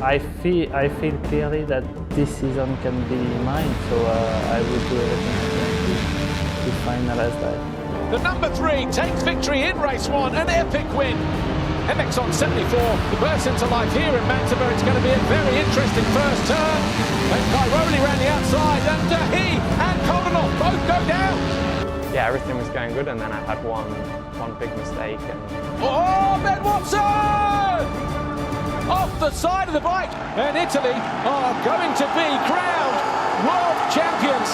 I feel clearly that this season can be mine, so I will do everything I can to finalize that. The number 3 takes victory in race 1, an epic win. MX on 74, the burst into life here in Magdeburg. It's going to be a very interesting first turn. And Cairoli ran the outside, and he and Colonel both go down. Yeah, everything was going good, and then I had one big mistake. Oh, Ben Watson! Off the side of the bike, and Italy are going to be crowned world champions.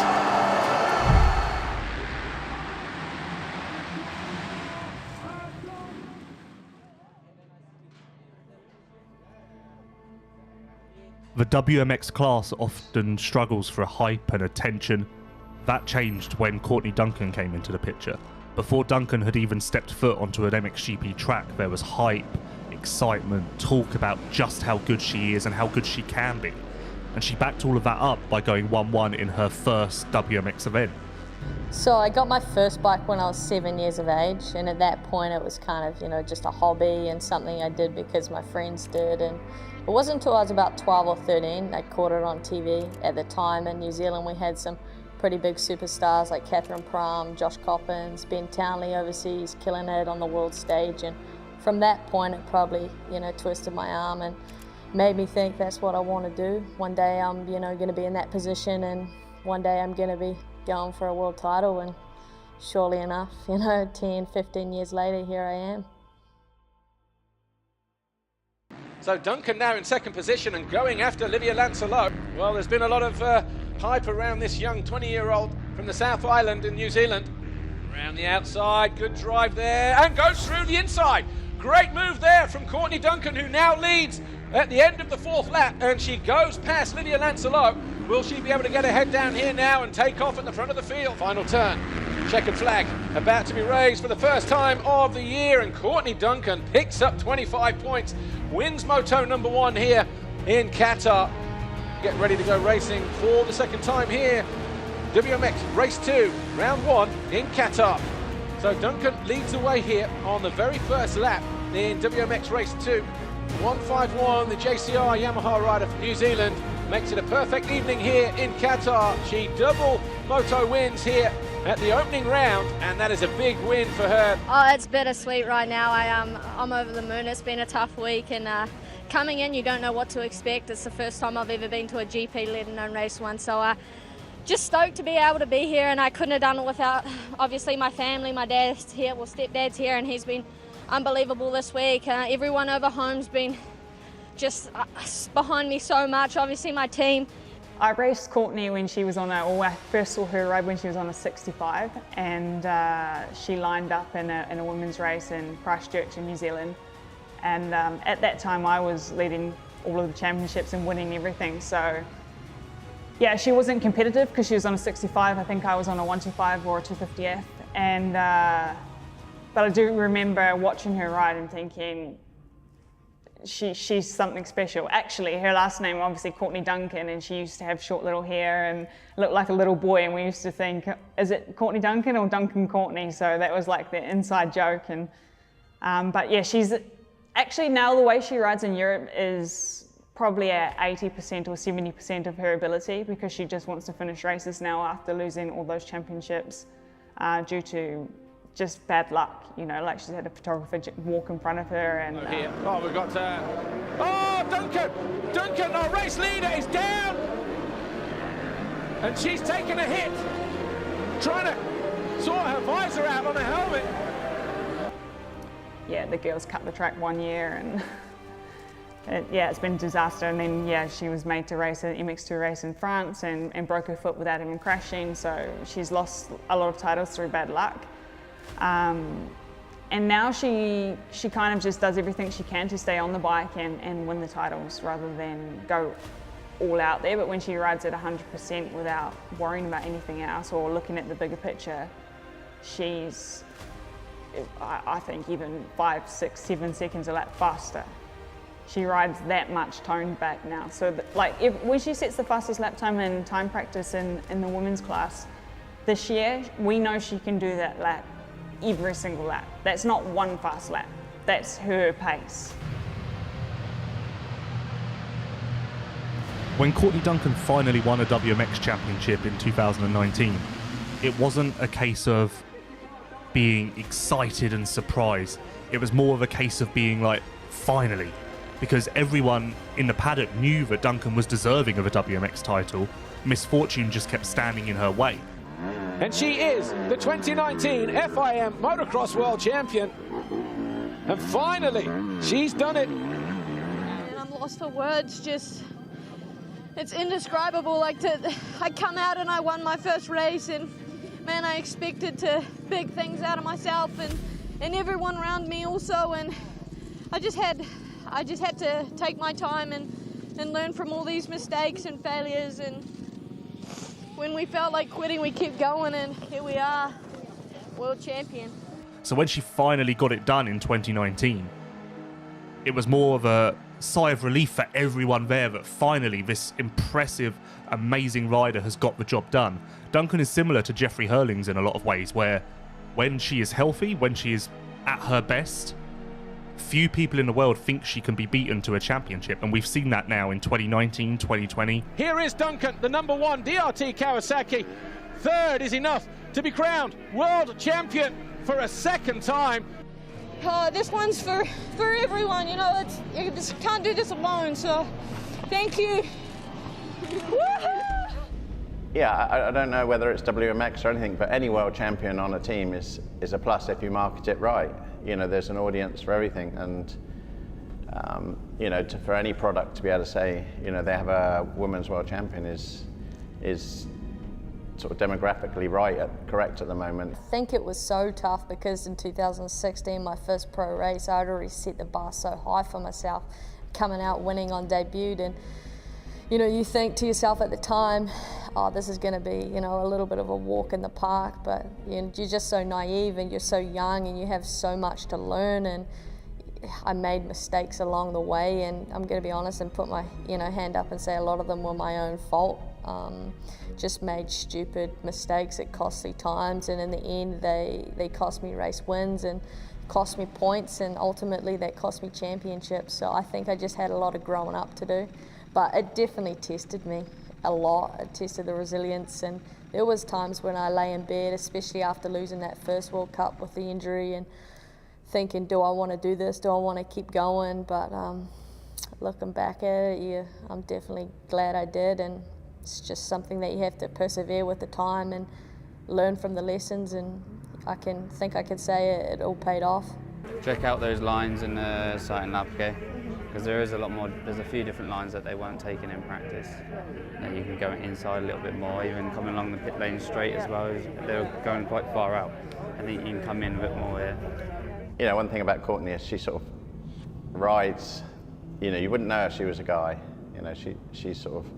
The WMX class often struggles for hype and attention. That changed when Courtney Duncan came into the picture. Before Duncan had even stepped foot onto an MXGP track, there was hype, excitement, talk about just how good she is and how good she can be. And she backed all of that up by going 1-1 in her first WMX event. So I got my first bike when I was 7 years of age, and at that point it was kind of, just a hobby and something I did because my friends did. And it wasn't until I was about 12 or 13 I caught it on TV. At the time in New Zealand we had some pretty big superstars like Catherine Pram, Josh Coppins, Ben Townley overseas, killing it on the world stage. And from that point it probably, twisted my arm and made me think that's what I want to do. One day I'm, going to be in that position, and one day I'm going to be going for a world title, and surely enough, 10, 15 years later, here I am. So Duncan now in second position and going after Livia Lancelot. Well, there's been a lot of hype around this young 20-year-old from the South Island in New Zealand. Around the outside, good drive there, and goes through the inside. Great move there from Courtney Duncan, who now leads at the end of the 4th lap, and she goes past Livia Lancelot. Will she be able to get her head down here now and take off at the front of the field? Final turn, checkered flag about to be raised for the first time of the year, and Courtney Duncan picks up 25 points, wins Moto number 1 here in Qatar. Get ready to go racing for the second time here. WMX race 2, round 1 in Qatar. So Duncan leads the way here on the very first lap in WMX race 2. 151, the JCR Yamaha rider from New Zealand, makes it a perfect evening here in Qatar. She double moto wins here at the opening round, and that is a big win for her. Oh, it's bittersweet right now. I'm over the moon. It's been a tough week, and coming in, you don't know what to expect. It's the first time I've ever been to a GP, let alone race 1. So just stoked to be able to be here, and I couldn't have done it without, obviously, my family. My dad's here, well, stepdad's here, and he's been unbelievable this week. Everyone over home's been just behind me so much. Obviously, my team. I raced Courtney when she was on I first saw her ride when she was on a 65, and she lined up in a women's race in Christchurch in New Zealand. And at that time I was leading all of the championships and winning everything. So yeah, she wasn't competitive because she was on a 65. I think I was on a 125 or a 250F. And but I do remember watching her ride and thinking, she's something special. Actually, her last name obviously Courtney Duncan, and she used to have short little hair and looked like a little boy, and we used to think, is it Courtney Duncan or Duncan Courtney? So that was like the inside joke. And but yeah, she's actually, now the way she rides in Europe is probably at 80% or 70% of her ability, because she just wants to finish races now after losing all those championships due to just bad luck, like she's had a photographer walk in front of her. And we've got Duncan, our race leader, is down, and she's taken a hit trying to sort her visor out on her helmet. Yeah, the girls cut the track 1 year, and it's been a disaster. And then she was made to race an MX2 race in France and broke her foot without even crashing, so she's lost a lot of titles through bad luck. And now she kind of just does everything she can to stay on the bike and win the titles rather than go all out there. But when she rides at 100% without worrying about anything else or looking at the bigger picture, she's, I think, even 5, 6, 7 seconds a lap faster. She rides that much toned back now. So when she sets the fastest lap time in time practice in the women's class this year, we know she can do that lap every single lap. That's not one fast lap, that's her pace. When Courtney Duncan finally won a WMX championship in 2019, it wasn't a case of being excited and surprised. It was more of a case of being like, finally. Because everyone in the paddock knew that Duncan was deserving of a WMX title. Misfortune just kept standing in her way. And she is the 2019 FIM Motocross World Champion. And finally, she's done it. And I'm lost for words, just, it's indescribable. I come out and I won my first race, and man, I expected big things out of myself and everyone around me also, and I just had to take my time and learn from all these mistakes and failures, and when we felt like quitting, we kept going, and here we are, world champion. So when she finally got it done in 2019, it was more of a sigh of relief for everyone there that finally this impressive, amazing rider has got the job done. Duncan is similar to Jeffrey Hurlings in a lot of ways, where when she is healthy, when she is at her best, few people in the world think she can be beaten to a championship, and we've seen that now in 2019, 2020. Here is Duncan, the #1 DRT Kawasaki. Third is enough to be crowned world champion for a second time. This one's for everyone, you know, you just can't do this alone, so thank you. Yeah, I don't know whether it's WMX or anything, but any world champion on a team is a plus if you market it right. You know, there's an audience for everything, and you know, for any product to be able to say, you know, they have a women's world champion is sort of demographically correct at the moment. I think it was so tough because in 2016, my first pro race, I'd already set the bar so high for myself, coming out winning on debut, and you know, you think to yourself at the time, oh, this is going to be, you know, a little bit of a walk in the park, but you're just so naive and you're so young and you have so much to learn, and I made mistakes along the way, and I'm going to be honest and put my hand up and say a lot of them were my own fault. Just made stupid mistakes at costly times, and in the end they cost me race wins and cost me points, and ultimately that cost me championships. So I think I just had a lot of growing up to do, but it definitely tested me a lot. It tested the resilience, and there was times when I lay in bed, especially after losing that first World Cup with the injury, and thinking, do I want to do this? Do I want to keep going? But looking back at it, yeah, I'm definitely glad I did, and it's just something that you have to persevere with the time and learn from the lessons, and I can say it all paid off. Check out those lines in the sight and lap, okay? Because there's a few different lines that they weren't taking in practice. That you can go inside a little bit more, even coming along the pit lane straight as well. They're going quite far out. I think you can come in a bit more here. You know, one thing about Courtney is she sort of rides, you know, you wouldn't know if she was a guy. You know, she's sort of,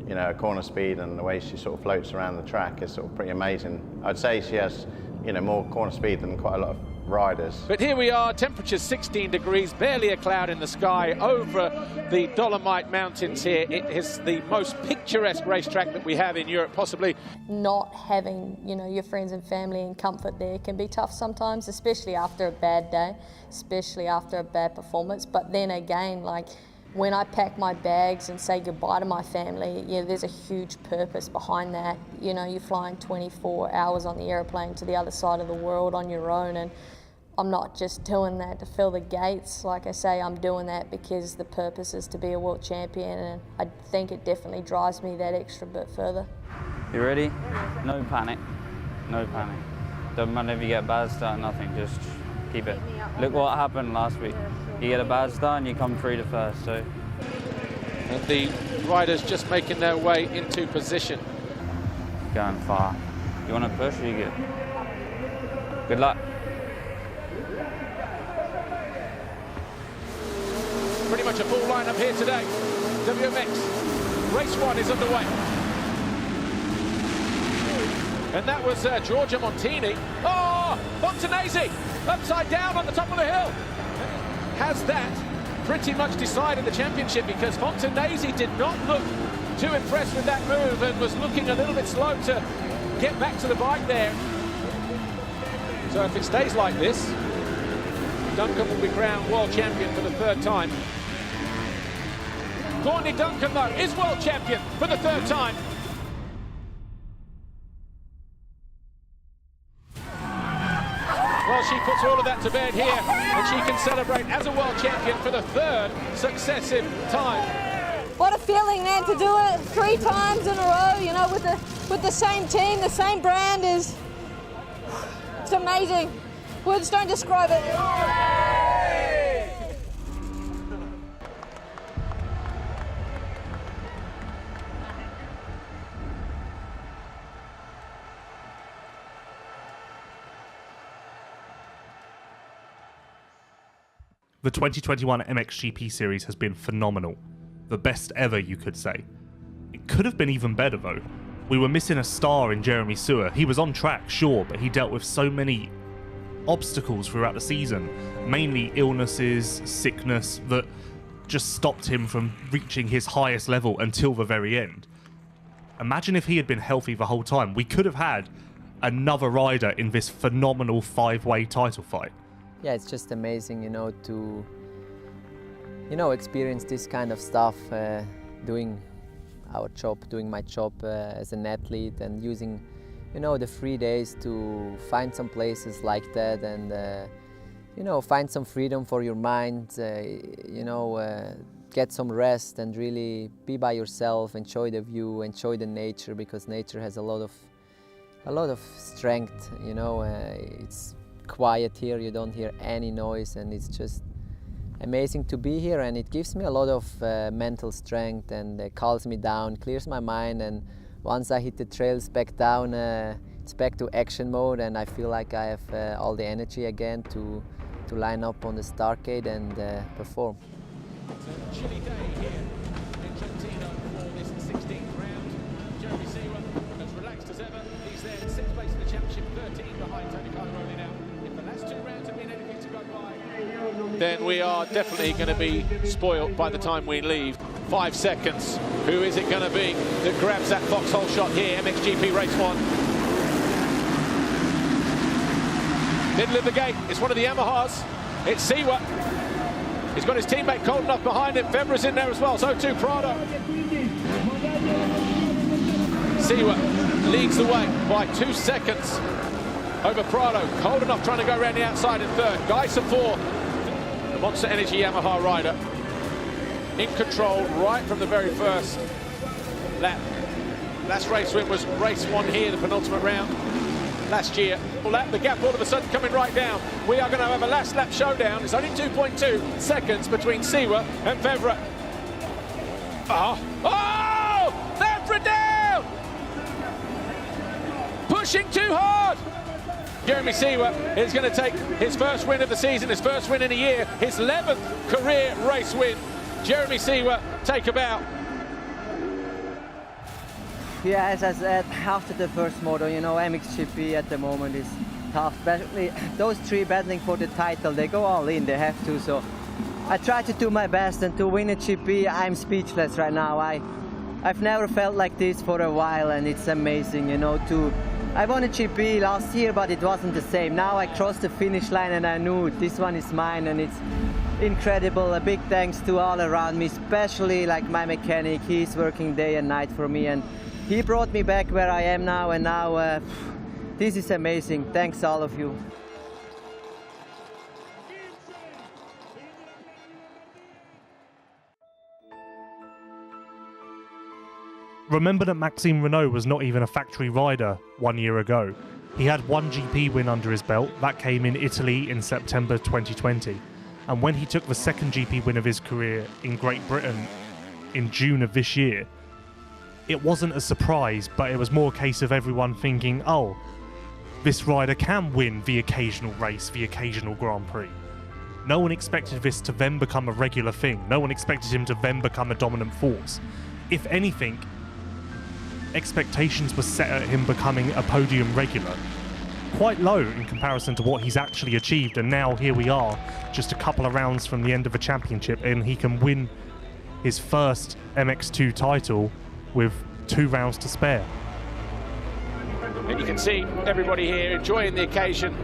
you know, her corner speed and the way she sort of floats around the track is sort of pretty amazing. I'd say she has, you know, more corner speed than quite a lot of riders. But here we are, temperatures 16 degrees, barely a cloud in the sky over the Dolomite Mountains here. It is the most picturesque racetrack that we have in Europe, possibly. Not having, you know, your friends and family and comfort there can be tough sometimes, especially after a bad day, especially after a bad performance. But then again, like, when I pack my bags and say goodbye to my family, yeah, there's a huge purpose behind that. You know, you're flying 24 hours on the airplane to the other side of the world on your own, and I'm not just doing that to fill the gates. Like I say, I'm doing that because the purpose is to be a world champion, and I think it definitely drives me that extra bit further. You ready? No panic. No panic. Doesn't matter if you get a bad start, nothing, just keep it. Look what happened last week. You get a bad start and you come through to first, so. And the riders just making their way into position. Going far. You want to push or you good? Good luck. Pretty much a full lineup here today. WMX, race 1 is underway. And that was Giorgia Montini. Oh, Fontanesi, upside down on the top of the hill. Has that pretty much decided the championship, because Fontanesi did not look too impressed with that move and was looking a little bit slow to get back to the bike there. So if it stays like this, Duncan will be crowned world champion for the third time. Courtney Duncan, though, is world champion for the third time. Well, she puts all of that to bed here, and she can celebrate as a world champion for the third successive time. What a feeling, man, to do it 3 times in a row, you know, with the same team, the same brand is, it's amazing. Words don't describe it. The 2021 MXGP series has been phenomenal. The best ever, you could say. It could have been even better though. We were missing a star in Jeremy Sewer. He was on track, sure, but he dealt with so many obstacles throughout the season, mainly illnesses, sickness, that just stopped him from reaching his highest level until the very end. Imagine if he had been healthy the whole time. We could have had another rider in this phenomenal 5-way title fight. Yeah, it's just amazing, you know, to, you know, experience this kind of stuff, doing our job, doing my job as an athlete, and using, you know, the 3 days to find some places like that, and you know, find some freedom for your mind, you know, get some rest and really be by yourself, enjoy the view, enjoy the nature, because nature has a lot of strength, you know. It's quiet here, you don't hear any noise, and it's just amazing to be here, and it gives me a lot of mental strength, and calms me down, clears my mind, and once I hit the trails back down, it's back to action mode, and I feel like I have all the energy again to line up on the start gate and perform. It's a chilly day here in Trentino for this 16th round. Jeremy Sewer as relaxed as ever. He's there in 6th place in the championship, 13 behind Tony Carlo now. If the last 2 rounds have been anything to go by, then we are definitely going to be spoiled by the time we leave. 5 seconds. Who is it going to be that grabs that foxhole shot here? MXGP Race 1. Middle of the gate, it's one of the Yamahas. It's Sewer. He's got his teammate Coldenhoff behind him. Febra's in there as well, so too Prado. Sewer leads the way by 2 seconds over Prado. Coldenhoff trying to go around the outside in third. Geisser fourth. The Monster Energy Yamaha rider in control right from the very first lap. Last race win was race 1 here, the penultimate round last year. The gap all of a sudden coming right down. We are going to have a last lap showdown. It's only 2.2 seconds between Sewer and Febra. Oh! Febra down! Pushing too hard! Jeremy Sewer is going to take his first win of the season, his first win in a year, his 11th career race win. Jeremy Sewer, take a bow. Yeah, as I said, after the first moto, you know, MXGP at the moment is tough, especially those 3 battling for the title. They go all in, they have to, so I try to do my best, and to win a GP, I'm speechless right now. I've never felt like this for a while, and it's amazing, you know. I won a GP last year, but it wasn't the same. Now I crossed the finish line and I knew this one is mine, and it's incredible. A big thanks to all around me, especially like my mechanic. He's working day and night for me, and he brought me back where I am now, and now this is amazing. Thanks all of you. Remember that Maxime Renault was not even a factory rider 1 year ago. He had 1 GP win under his belt. That came in Italy in September 2020. And when he took the 2nd GP win of his career in Great Britain in June of this year, it wasn't a surprise, but it was more a case of everyone thinking, oh, this rider can win the occasional race, the occasional Grand Prix. No one expected this to then become a regular thing. No one expected him to then become a dominant force. If anything, expectations were set at him becoming a podium regular. Quite low in comparison to what he's actually achieved, and now here we are, just a couple of rounds from the end of the championship, and he can win his first MX2 title with 2 rounds to spare. And you can see everybody here enjoying the occasion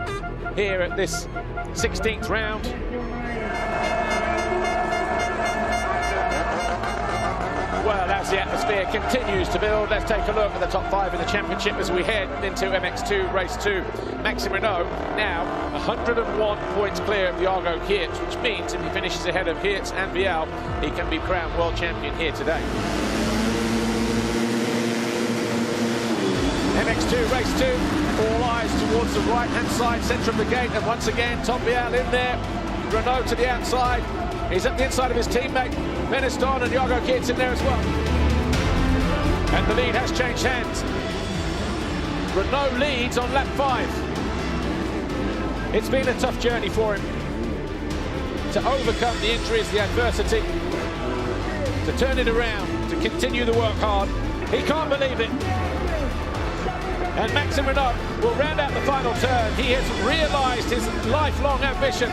here at this 16th round. Well, as the atmosphere continues to build, let's take a look at the top 5 in the championship as we head into MX2 Race 2. Maxime Renault now 101 points clear of Diogo Geerts, which means if he finishes ahead of Geerts and Vial, he can be crowned world champion here today. MX2 Race 2, all eyes towards the right-hand side, centre of the gate, and once again, Tom Vial in there, Renault to the outside. He's at the inside of his teammate, Beniston, and Diogo Geerts in there as well. And the lead has changed hands. Renault leads on lap 5. It's been a tough journey for him to overcome the injuries, the adversity, to turn it around, to continue to work hard. He can't believe it. And Maxime Renault will round out the final turn. He has realised his lifelong ambition.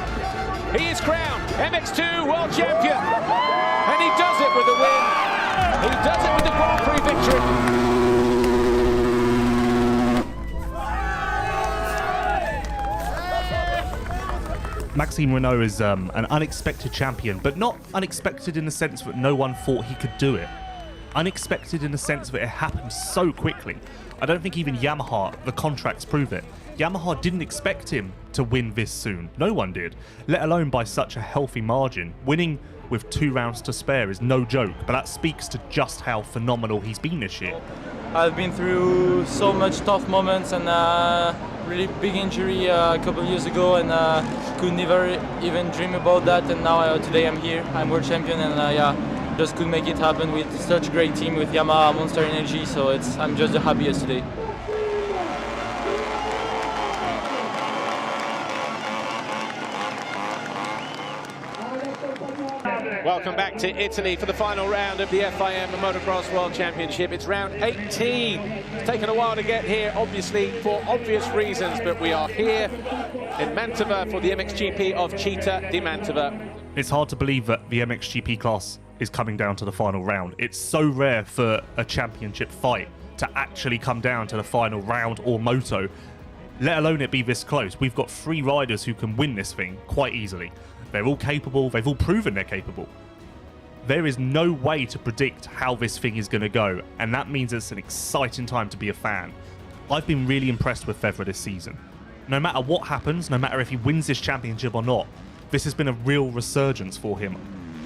He is crowned MX2 World Champion. And he does it with a win. He does it with the Grand Prix victory. Maxime Renault is an unexpected champion, but not unexpected in the sense that no one thought he could do it. Unexpected in the sense that it happened so quickly. I don't think even Yamaha, the contracts prove it. Yamaha didn't expect him to win this soon. No one did, let alone by such a healthy margin. Winning with 2 rounds to spare is no joke, but that speaks to just how phenomenal he's been this year. I've been through so much tough moments and really big injury a couple of years ago, and could never even dream about that. And now today I'm here, I'm world champion, and yeah, just could make it happen with such a great team with Yamaha, Monster Energy. So I'm just the happiest today. Welcome back to Italy for the final round of the FIM Motocross World Championship. It's round 18. It's taken a while to get here, obviously, for obvious reasons, but we are here in Mantova for the MXGP of Città di Mantova. It's hard to believe that the MXGP class is coming down to the final round. It's so rare for a championship fight to actually come down to the final round or moto, let alone it be this close. We've got 3 riders who can win this thing quite easily. They're all capable, they've all proven they're capable. There is no way to predict how this thing is going to go, and that means it's an exciting time to be a fan. I've been really impressed with Febvre this season. No matter what happens, no matter if he wins this championship or not, this has been a real resurgence for him.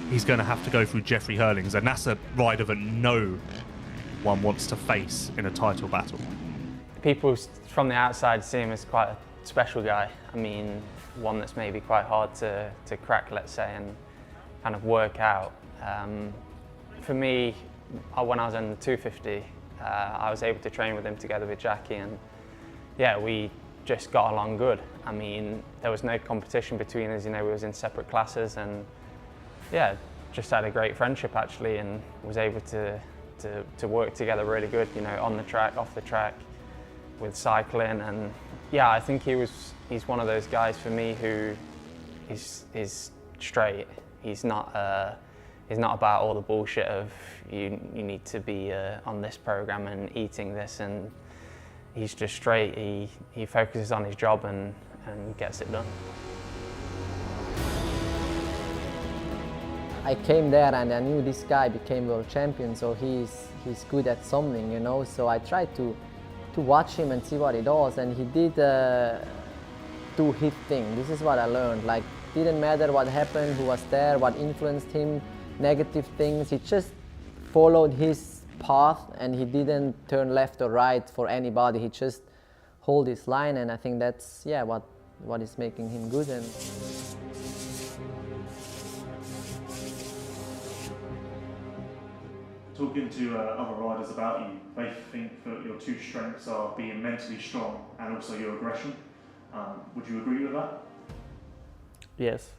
He's going to have to go through Jeffrey Hurlings, and that's a rider that no one wants to face in a title battle. People from the outside see him as quite a special guy. I mean, one that's maybe quite hard to crack, let's say, and kind of work out. For me, when I was in the 250, I was able to train with him together with Jackie, and yeah, we just got along good. I mean, there was no competition between us, you know, we was in separate classes, and yeah, just had a great friendship actually, and was able to work together really good, you know, on the track, off the track, with cycling. And yeah, I think he's one of those guys for me who is straight. He's not about all the bullshit of you need to be on this program and eating this, and he's just straight. He focuses on his job and gets it done. I came there and I knew this guy became world champion, so he's good at something, you know. So I tried to watch him and see what he does, and he did do his thing. This is what I learned. Like, didn't matter what happened, who was there, what influenced him, negative things. He just followed his path, and he didn't turn left or right for anybody. He just hold his line, and I think that's what is making him good. And talking to other riders about you, they think that your 2 strengths are being mentally strong and also your aggression. Would you agree with that? Yes.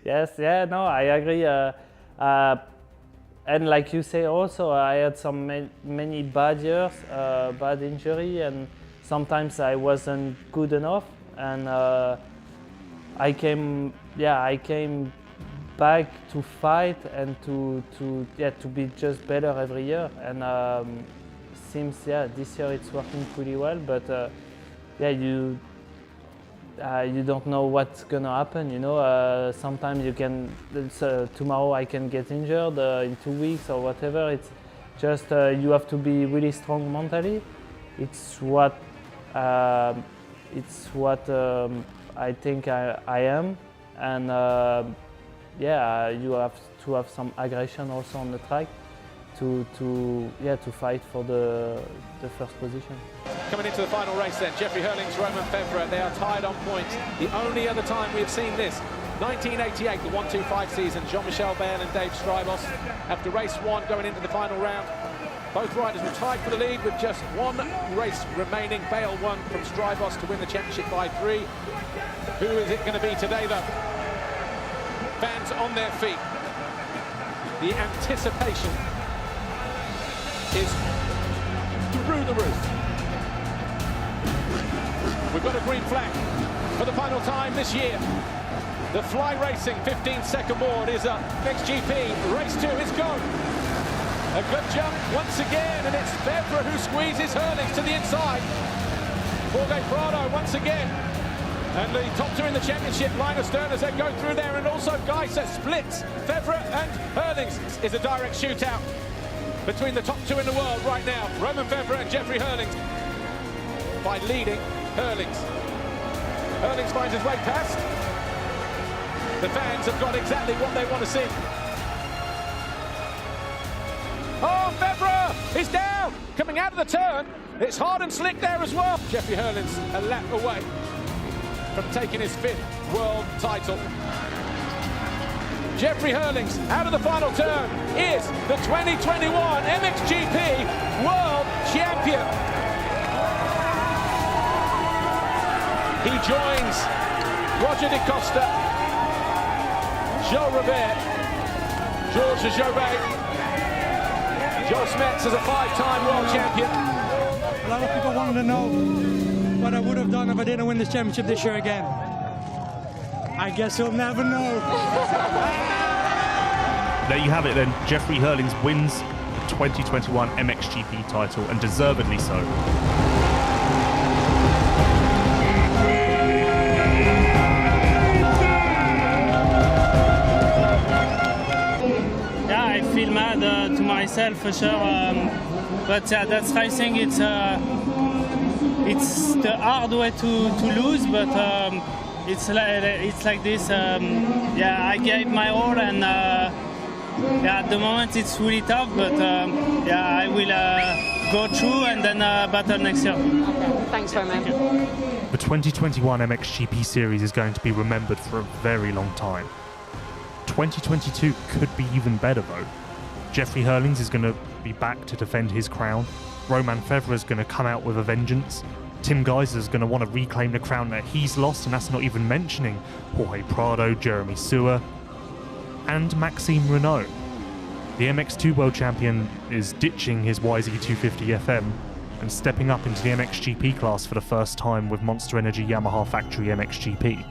Yes, yeah, no, I agree. And like you say also, I had some many bad years, bad injury, and sometimes I wasn't good enough. And I came back to fight and to be just better every year. And seems this year it's working pretty well. But you don't know what's gonna happen. You know, sometimes you can. Tomorrow I can get injured in 2 weeks or whatever. It's just you have to be really strong mentally. It's what I think I am, and yeah, you have to have some aggression also on the track to fight for the first position. Coming into the final race then, Jeffrey Hurlings, Roman Febvre, they are tied on points. The only other time we've seen this, 1988, the 1-2-5 season, Jean-Michel Bayle and Dave Strybos. After race one, going into the final round, both riders were tied for the lead with just one race remaining. Bayle won from Strybos to win the championship by 3. Who is it going to be today, though? Fans on their feet. The anticipation is through the roof. We've got a green flag for the final time this year. The Fly Racing 15-second board is up. Next GP, race 2 is gone. A good jump once again, and it's Febvre who squeezes Hurlings to the inside. Jorge Prado once again. And the top 2 in the championship, Linus Stern as they go through there, and also Geiser splits Febvre and Hurlings. Is a direct shootout between the top 2 in the world right now, Roman Febvre and Jeffrey Hurlings, by leading Hurlings. Hurlings finds his way past. The fans have got exactly what they want to see. Oh, Febvre is down, coming out of the turn. It's hard and slick there as well. Jeffrey Hurlings a lap away from taking his 5th world title. Jeffrey Hurlings, out of the final turn, is the 2021 MXGP World Champion. He joins Roger De Costa, Joe Robert, Georges JBay, Joel Smets as a 5-time world champion. A lot of people wanted to know what I would have done if I didn't win this championship this year again. I guess you'll never know. There you have it then. Jeffrey Hurlings wins the 2021 MXGP title, and deservedly so. Yeah, I feel mad to myself for sure, but that's racing. It's the hard way to lose, but it's like this. Yeah, I gave my all, and yeah, at the moment it's really tough, but yeah, I will go through and then battle next year. Okay, thanks very much. The 2021 MXGP series is going to be remembered for a very long time. 2022 could be even better though. Jeffrey Hurlings is going to be back to defend his crown. Roman Febvre is going to come out with a vengeance. Tim Geiser is going to want to reclaim the crown that he's lost, and that's not even mentioning Jorge Prado, Jeremy Sewer, and Maxime Renault. The MX2 World Champion is ditching his YZ250 FM and stepping up into the MXGP class for the first time with Monster Energy Yamaha Factory MXGP.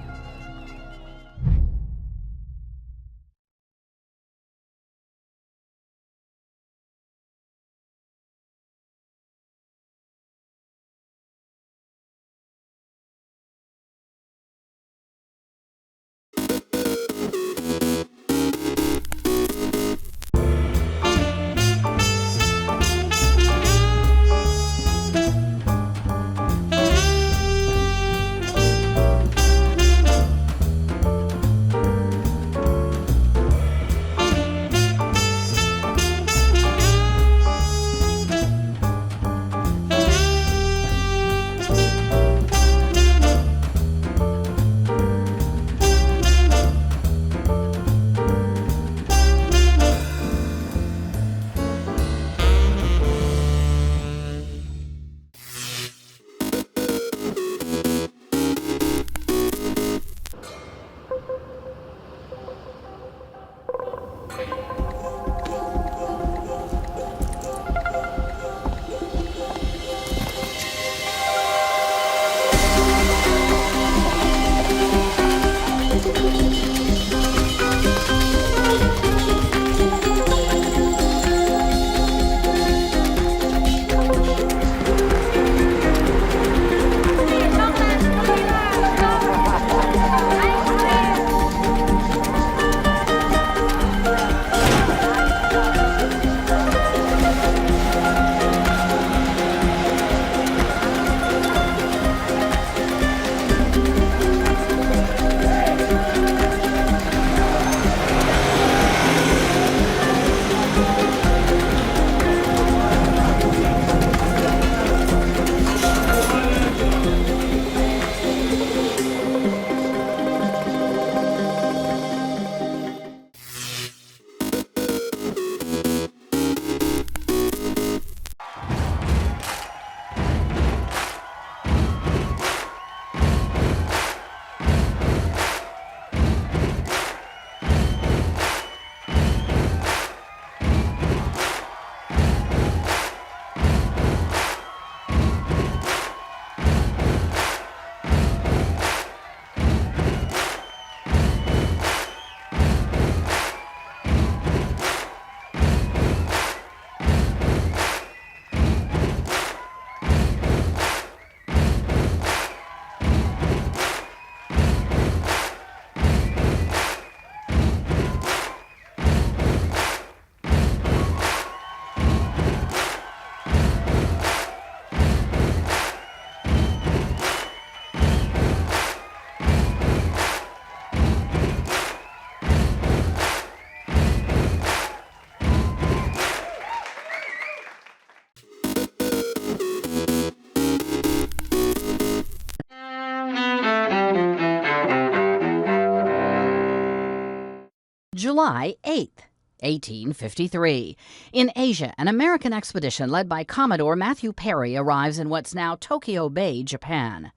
July 8th, 1853. In Asia, an American expedition led by Commodore Matthew Perry arrives in what's now Tokyo Bay, Japan.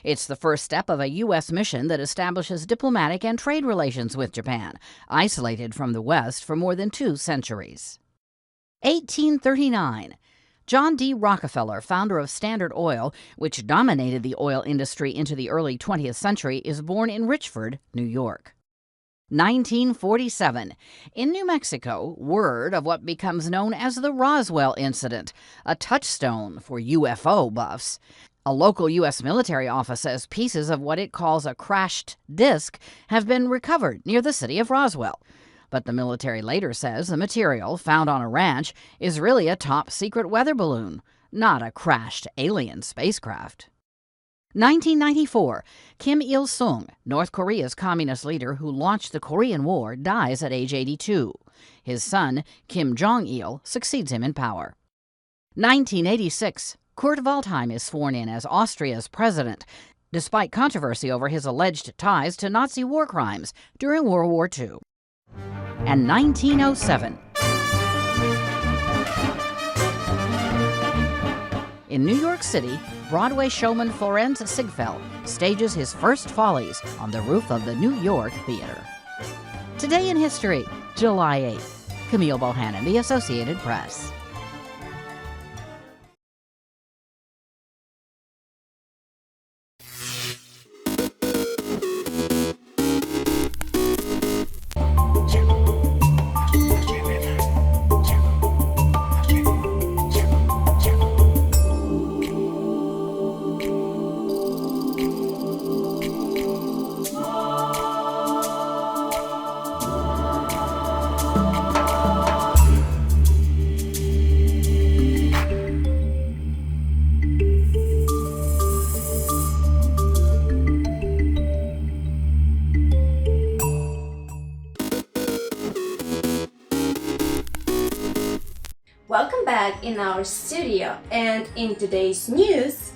It's the first step of a U.S. mission that establishes diplomatic and trade relations with Japan, isolated from the West for more than 2 centuries. 1839. John D. Rockefeller, founder of Standard Oil, which dominated the oil industry into the early 20th century, is born in Richford, New York. 1947. In New Mexico, word of what becomes known as the Roswell incident, a touchstone for UFO buffs. A local U.S. military office says pieces of what it calls a crashed disc have been recovered near the city of Roswell. But the military later says the material, found on a ranch, is really a top-secret weather balloon, not a crashed alien spacecraft. 1994. Kim Il-sung, North Korea's communist leader who launched the Korean War, dies at age 82. His son, Kim Jong-il, succeeds him in power. 1986. Kurt Waldheim is sworn in as Austria's president, despite controversy over his alleged ties to Nazi war crimes during World War II. And 1907. In New York City, Broadway showman Florenz Ziegfeld stages his first Follies on the roof of the New York Theater. Today in History, July 8th. Camille Bohannon, The Associated Press. Welcome back in our studio, and in today's news,